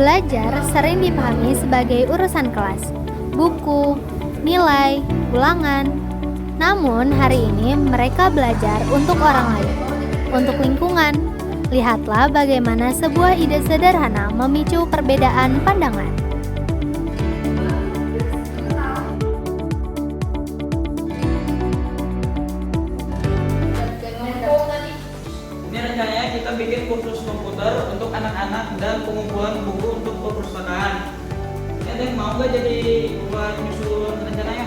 Belajar sering dipahami sebagai urusan kelas, buku, nilai, ulangan. Namun hari ini mereka belajar untuk orang lain, untuk lingkungan. Lihatlah bagaimana sebuah ide sederhana memicu perbedaan pandangan. Ini rencananya kita bikin kursus komputer untuk anak-anak dan pengumpulan buku untuk perpustakaan. Ini ada yang mau nggak jadi buat nyusun rencananya?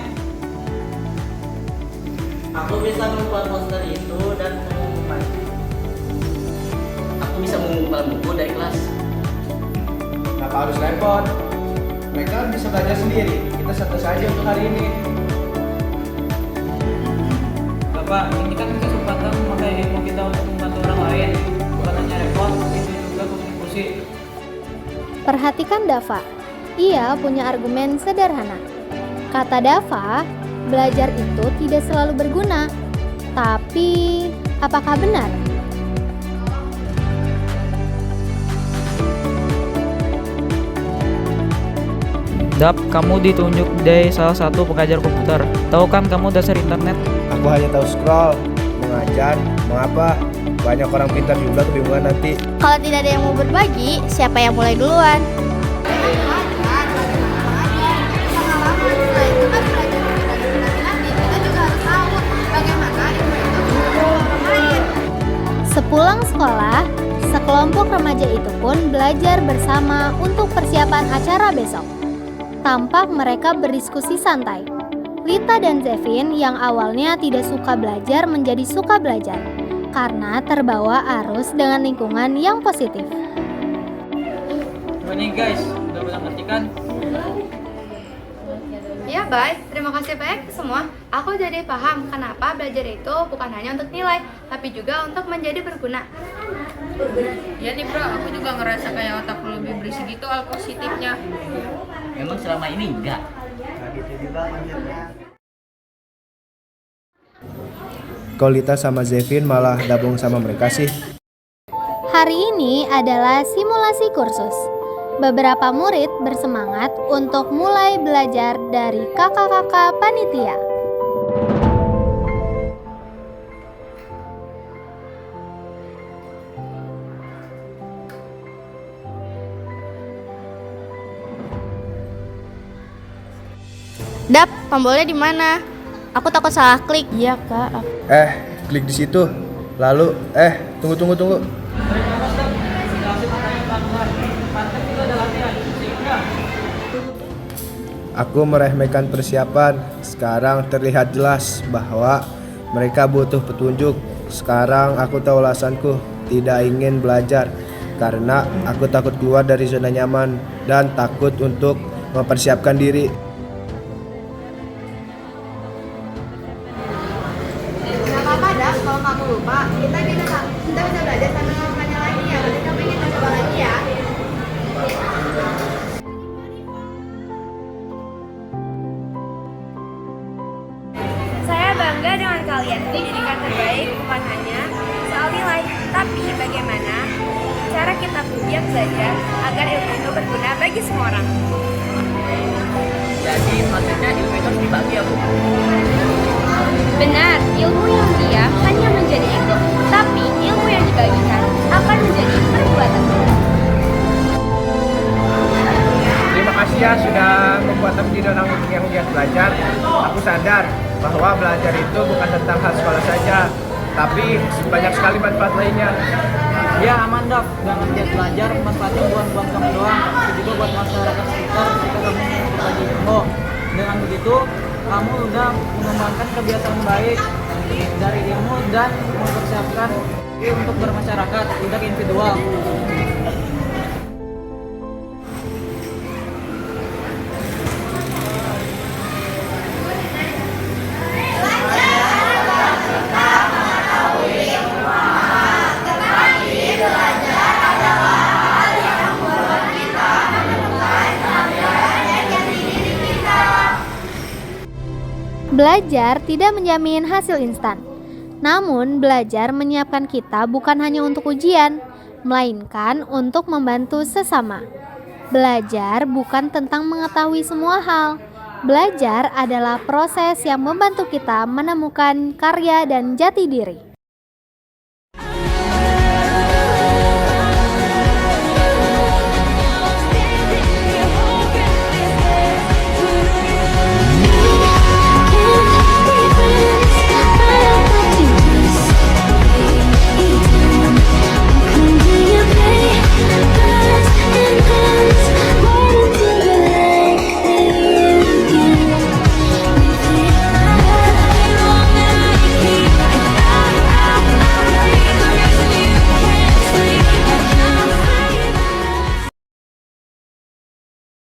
Aku bisa membuat poster itu dan mengumumkan. Aku bisa mengumpulkan buku dari kelas. Kenapa harus repot? Mereka bisa belajar sendiri. Kita santai saja untuk hari ini. Bapak, ini kan kesempatan memakai ilmu kita untuk membantu orang lain. Bukan hanya repot, itu juga kontribusi. Perhatikan Dava, ia punya argumen sederhana. Kata Dava, belajar itu tidak selalu berguna. Tapi, apakah benar? Dap, kamu ditunjuk dari salah satu pengajar komputer. Tahu kan kamu dasar internet? Aku hanya tahu scroll, mengajar, mengapa? Banyak orang pintar juga kebingungan nanti. Kalau tidak ada yang mau berbagi, siapa yang mulai duluan? Sepulang sekolah, sekelompok remaja itu pun belajar bersama untuk persiapan acara besok. Tampak mereka berdiskusi santai. Lita dan Zevin yang awalnya tidak suka belajar menjadi suka belajar karena terbawa arus dengan lingkungan yang positif. Gimana guys, udah bisa ngerti kan? Ya baik, terima kasih banyak semua. Aku jadi paham kenapa belajar itu bukan hanya untuk nilai, tapi juga untuk menjadi berguna. Ya nih bro, aku juga ngerasa kayak otakku lebih berisi gitu hal positifnya. Memang selama ini enggak. Kok Lita sama Zevin malah gabung sama mereka sih? Hari ini adalah simulasi kursus. Beberapa murid bersemangat untuk mulai belajar dari kakak-kakak panitia. Dap, tombolnya di mana? Aku takut salah klik. Iya kak, Klik di situ. Lalu, tunggu. Aku meremehkan persiapan. Sekarang terlihat jelas bahwa mereka butuh petunjuk. Sekarang aku tahu alasanku tidak ingin belajar karena aku takut keluar dari zona nyaman dan takut untuk mempersiapkan diri. Gak apa-apa dah, kalau kamu lupa, kita bisa belajar sambil ngelakukannya lagi ya. Berarti kamu ingin mencoba lagi ya. Saya bangga dengan kalian. Pendidikan terbaik bukan hanya soal nilai, tapi bagaimana cara kita giat belajar agar ilmu itu berguna bagi semua orang. Jadi maksudnya ilmu itu harus dibagi ya Bu? Benar, ilmu yang diam hanya menjadi ego, tapi ilmu yang dibagikan akan menjadi perbuatan. Terima kasih ya sudah membuat aku tidak untuk yang giat belajar. Aku sadar bahwa belajar itu bukan tentang hal sekolah saja, tapi banyak sekali manfaat lainnya. Ya aman Dap, jangan giat belajar, manfaatnya bukan kamu doang, tapi juga buat masyarakat sekitar jika kamu berbagi ilmu. Dengan begitu, kamu udah mengembangkan kebiasaan baik dari ilmu dan mempersiapkan diri untuk bermasyarakat, tidak individual. Belajar tidak menjamin hasil instan. Namun, belajar menyiapkan kita bukan hanya untuk ujian, melainkan untuk membantu sesama. Belajar bukan tentang mengetahui semua hal. Belajar adalah proses yang membantu kita menemukan karya dan jati diri.